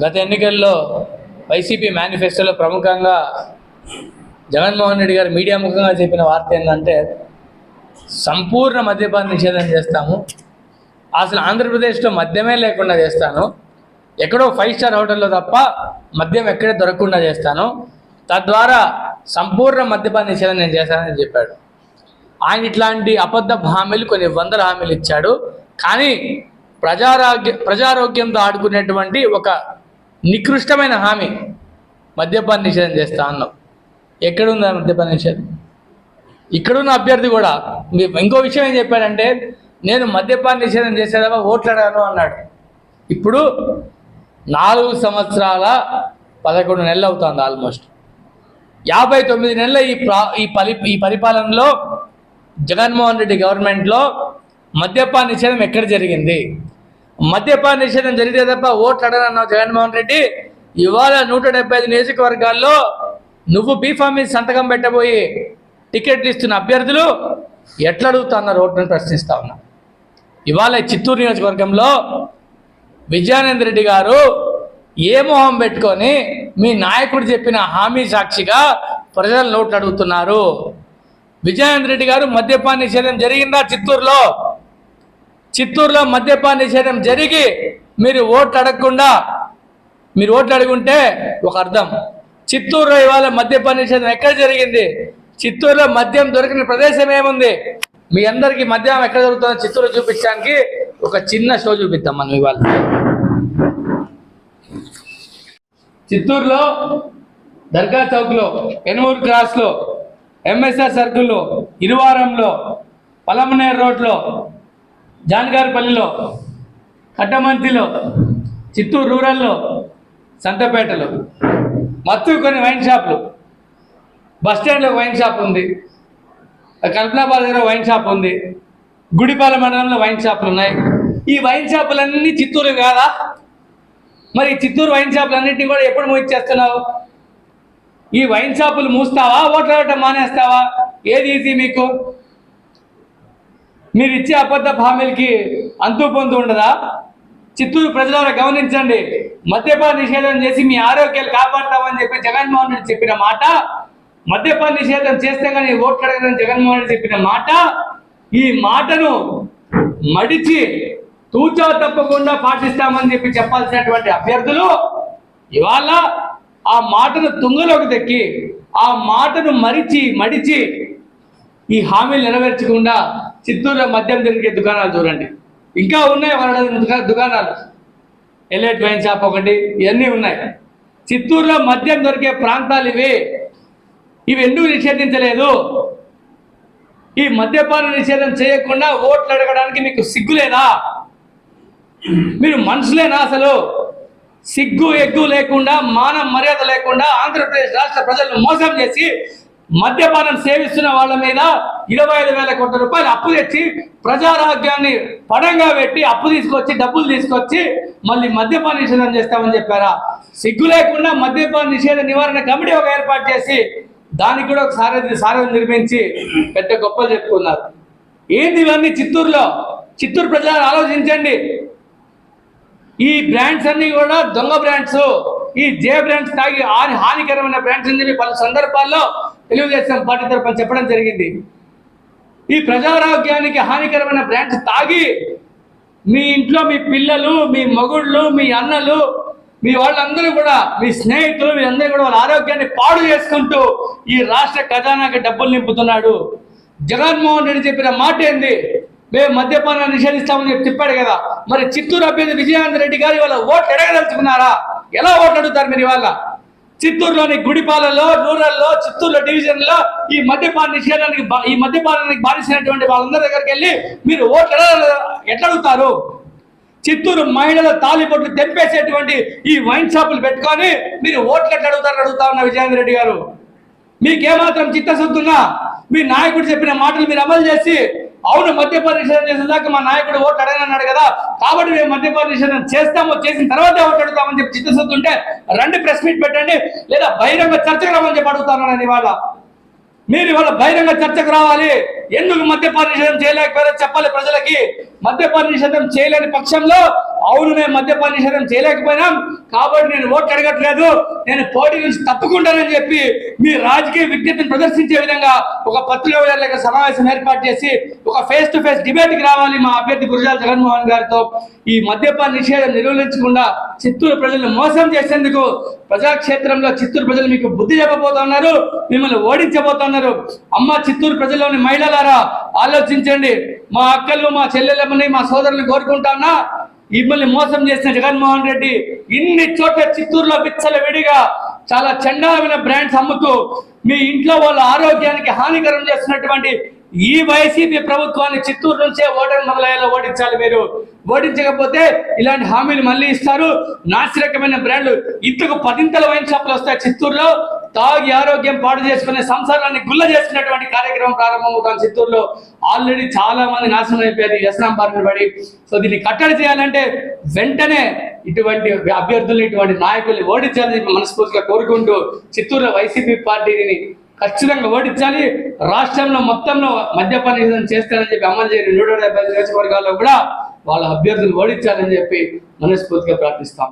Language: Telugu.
గత ఎన్నికల్లో వైసీపీ మేనిఫెస్టోలో ప్రముఖంగా జగన్మోహన్ రెడ్డి గారు మీడియా ముఖంగా చెప్పిన వార్త ఏంటంటే సంపూర్ణ మద్యపాన నిషేధం చేస్తాము, అసలు ఆంధ్రప్రదేశ్లో మద్యమే లేకుండా చేస్తాను, ఎక్కడో 5 స్టార్ హోటల్లో తప్ప మద్యం ఎక్కడే దొరకకుండా చేస్తాను, తద్వారా సంపూర్ణ మద్యపాన నిషేధం నేను చేస్తానని చెప్పాడు. ఆయన ఇట్లాంటి అబద్ధ హామీలు కొన్ని వందల హామీలు ఇచ్చాడు. కానీ ప్రజారోగ్యంతో ఆడుకునేటువంటి ఒక నికృష్టమైన హామీ మద్యపాన నిషేధం చేస్తా అన్నాం. ఎక్కడుందా మద్యపాన నిషేధం? ఇక్కడున్న అభ్యర్థి కూడా ఇంకో విషయం ఏం చెప్పాడంటే, నేను మద్యపాన నిషేధం చేసేదాకా ఓట్లు అడగాను అన్నాడు. ఇప్పుడు 4 సంవత్సరాల 11 నెలలు అవుతుంది, ఆల్మోస్ట్ 59 నెలల ఈ పరిపాలనలో జగన్మోహన్ రెడ్డి గవర్నమెంట్లో మద్యపాన నిషేధం ఎక్కడ జరిగింది? మద్యపాన నిషేధం జరిగితే తప్ప ఓట్లు అడగనన్నావు జగన్మోహన్ రెడ్డి. ఇవాళ 175 నియోజకవర్గాల్లో నువ్వు బీఫామ్ మీద సంతకం పెట్టబోయి టికెట్లు ఇస్తున్న అభ్యర్థులు ఎట్లా అడుగుతున్నారు ఓట్లను ప్రశ్నిస్తా ఉన్నా. ఇవాళ చిత్తూరు నియోజకవర్గంలో విజయానంద రెడ్డి గారు ఏ మొహం పెట్టుకొని మీ నాయకుడు చెప్పిన హామీ సాక్షిగా ప్రజల నోట్లు అడుగుతున్నారు. విజయానంద రెడ్డి గారు మద్యపాన నిషేధం జరిగిందా? చిత్తూరులో మద్యపాన నిషేధం జరిగి మీరు ఓట్లు అడగకుండా మీరు ఓట్లు అడుగుంటే ఒక అర్థం. చిత్తూరులో ఇవాళ మద్యపాన నిషేధం ఎక్కడ జరిగింది? చిత్తూరులో మద్యం దొరికిన ప్రదేశం ఏముంది? మీ అందరికీ మద్యం ఎక్కడ దొరుకుతుందో చిత్తూరులో చూపించడానికి ఒక చిన్న షో చూపిద్దాం మనం. ఇవాళ చిత్తూరులో దర్గా చౌక్లో, ఎనూరు క్రాస్లో, ఎంఎస్ఆర్ సర్కిల్లో, ఇరువారంలో, పలమనేరు రోడ్లో, జాన్గారిపల్లిలో, కట్టమంతిలో, చిత్తూరు రూరల్లో, సంతపేటలో మొత్తం కొన్ని వైన్ షాపులు, బస్టాండ్లో వైన్ షాప్ ఉంది, కల్పనాబాద్ దగ్గర వైన్ షాప్ ఉంది, గుడిపాల మండలంలో వైన్ షాపులు ఉన్నాయి. ఈ వైన్ షాపులన్నీ చిత్తూరు కాదా? మరి చిత్తూరు వైన్ షాపులన్నింటినీ కూడా ఎప్పుడు మూయించేస్తున్నావు? ఈ వైన్ షాపులు మూస్తావా, ఓట్లు అడగటం మానేస్తావా? ఏది ఈజీ మీకు? మీరు ఇచ్చే అబద్ధ హామీలకి అంతు పొందు ఉండదా? చిత్తూరు ప్రజలను గమనించండి. మద్యపాన నిషేధం చేసి మీ ఆరోగ్యాలు కాపాడతామని చెప్పి జగన్మోహన్ రెడ్డి చెప్పిన మాట, మద్యపాన నిషేధం చేస్తే కానీ ఓట్లు అడగదని జగన్మోహన్ రెడ్డి చెప్పిన మాట, ఈ మాటను మడిచి తూచా తప్పకుండా పాటిస్తామని చెప్పి చెప్పాల్సినటువంటి అభ్యర్థులు ఇవాళ ఆ మాటను తుంగలోకి తెక్కి ఆ మాటను మడిచి ఈ హామీలు నెరవేర్చకుండా చిత్తూరులో మద్యం దొరికే దుకాణాలు చూడండి. ఇంకా ఉన్నాయి దుకాణాలు, ఎలైట్ వైన్ షాప్ ఒకటి, ఇవన్నీ ఉన్నాయి. చిత్తూరులో మద్యం దొరికే ప్రాంతాలు ఇవి ఎందుకు నిషేధించలేదు? ఈ మద్యపాన నిషేధం చేయకుండా ఓట్లు అడగడానికి మీకు సిగ్గులేదా? మీరు మనుషులేనా? అసలు సిగ్గు ఎగ్గు లేకుండా, మానం మర్యాద లేకుండా ఆంధ్రప్రదేశ్ రాష్ట్ర ప్రజలను మోసం చేసి మద్యపానం సేవిస్తున్న వాళ్ళ మీద 25,000 కోట్ల రూపాయలు అప్పు తెచ్చి ప్రజారోగ్యాన్ని పణంగా పెట్టి అప్పు తీసుకొచ్చి డబ్బులు తీసుకొచ్చి మళ్ళీ మద్యపాన నిషేధం చేస్తామని చెప్పారా? సిగ్గు లేకుండా మద్యపాన నిషేధ నివారణ కమిటీ ఒక ఏర్పాటు చేసి దానికి కూడా ఒక సారథి నిర్మించి పెద్ద గొప్పలు చెప్పుకున్నారు. ఏంది ఇవన్నీ? చిత్తూరు ప్రజలు ఆలోచించండి. ఈ బ్రాండ్స్ అన్ని కూడా దొంగ బ్రాండ్స్, ఈ జే బ్రాండ్స్ తాగి హానికరమైన బ్రాండ్స్ అని చెప్పి పలు సందర్భాల్లో తెలుగుదేశం పార్టీ తరఫున చెప్పడం జరిగింది. ఈ ప్రజారోగ్యానికి హానికరమైన బ్రాండ్స్ తాగి మీ ఇంట్లో మీ పిల్లలు, మీ మగుళ్ళు, మీ అన్నలు, మీ వాళ్ళందరూ కూడా, మీ స్నేహితులు, మీరందరూ కూడా వాళ్ళ ఆరోగ్యాన్ని పాడు చేసుకుంటూ ఈ రాష్ట్ర ఖజానాకి డబ్బులు నింపుతున్నాడు. జగన్మోహన్ రెడ్డి చెప్పిన మాట ఏంది? మేము మద్యపానాన్ని నిషేధిస్తామని చెప్పాడు కదా. మరి చిత్తూరు అభ్యర్థి విజయానంద రెడ్డి గారు ఇవాళ ఓట్లు ఎడగదలుచుకున్నారా? ఎలా ఓట్లు అడుగుతారు మీరు ఇవాళ? చిత్తూరులోని గుడిపాలలో, రూరల్లో, చిత్తూరులో డివిజన్లో ఈ మద్యపానానికి బాధించినటువంటి వాళ్ళందరి దగ్గరికి వెళ్ళి మీరు ఓట్లు ఎట్లా అడుగుతారు? చిత్తూరు మహిళల తాలిబొట్లు తెంపేసేటువంటి ఈ వైన్ షాపులు పెట్టుకొని మీరు ఓట్లు ఎట్లా అడుగుతా ఉన్న విజయానంద రెడ్డి గారు, మీకేమాత్రం చిత్తశుద్ధున్నా మీ నాయకుడు చెప్పిన మాటలు మీరు అమలు చేసి, అవును మద్యపాన నిషేధం చేసిన దాకా మా నాయకుడు ఓట్లు అడగనన్నాడు కదా, కాబట్టి మేము మద్యపాన నిషేధం చేసిన తర్వాత ఓట్లు అడుగుతామని చెప్పి చిత్తశుద్ధి ఉంటే రండి, ప్రెస్ మీట్ పెట్టండి, లేదా బహిరంగ చర్చకు రామని చెప్పి అడుగుతాను. ఇవాళ మీరు బహిరంగ చర్చకు రావాలి. ఎందుకు మద్యపాన నిషేధం చేయలేకపోయారో చెప్పాలి ప్రజలకి. మద్యపాన నిషేధం చేయలేని పక్షంలో అవును మేము మద్యపాన నిషేధం చేయలేకపోయినాం కాబట్టి నేను ఓట్లు అడగట్లేదు, నేను పోటీ నుంచి తప్పుకుంటానని చెప్పి మీ రాజకీయ విజ్ఞతను ప్రదర్శించే విధంగా ఒక పత్రికా విలేకరుల సమావేశం ఏర్పాటు చేసి ఒక ఫేస్ టు ఫేస్ డిబేట్కి రావాలి మా అభ్యర్థి గురజాల జగన్మోహన్ గారితో. ఈ మద్యపాన నిషేధం నిర్వహించకుండా చిత్తూరు ప్రజలను మోసం చేసేందుకు ప్రజాక్షేత్రంలో చిత్తూరు ప్రజలు మీకు బుద్ధి చెప్పబోతున్నారు, మిమ్మల్ని ఓడించబోతున్నారు. అమ్మ చిత్తూరు ప్రజల్లోని మహిళలారా ఆలోచించండి. మా అక్కలు మా చెల్లెళ్ళమని మా సోదరులను కోరుకుంటానా, మిమ్మల్ని మోసం చేసిన జగన్మోహన్ రెడ్డి ఇన్ని చోట్ల చిత్తూరులో పిచ్చల విడిగా చాలా చండాలమైన బ్రాండ్స్ అమ్ముతూ మీ ఇంట్లో వాళ్ళ ఆరోగ్యానికి హానికరం చేస్తున్నటువంటి ఈ వైసీపీ ప్రభుత్వాన్ని చిత్తూరు నుంచే ఓటమి మొదలయ్యేలా ఓడించాలి. మీరు ఓడించకపోతే ఇలాంటి హామీలు మళ్ళీ ఇస్తారు. నాసిరకమైన బ్రాండ్లు ఇంతకు 10 వైన్ షాపులు వస్తాయి చిత్తూరులో. తాగి ఆరోగ్యం పాడు చేసుకునే సంసారాన్ని గుల్ల చేసుకునేటువంటి కార్యక్రమం ప్రారంభమవుతాం చిత్తూరులో. ఆల్రెడీ చాలా మంది నాశనం అయిపోయారు వ్యసనం బారిన పడి. సో దీన్ని కట్టడి చేయాలంటే వెంటనే ఇటువంటి అభ్యర్థులు ఇటువంటి నాయకుల్ని ఓడించాలని మనస్ఫూర్తిగా కోరుకుంటూ చిత్తూరులో వైసీపీ పార్టీని ఖచ్చితంగా ఓడించాలి. రాష్ట్రంలో మొత్తంలో మద్యపాన నిషేధం చేస్తారని చెప్పి అమలు చేయని 175 నియోజకవర్గాల్లో కూడా వాళ్ళ అభ్యర్థులు ఓడించాలని చెప్పి మనస్ఫూర్తిగా ప్రార్థిస్తాం.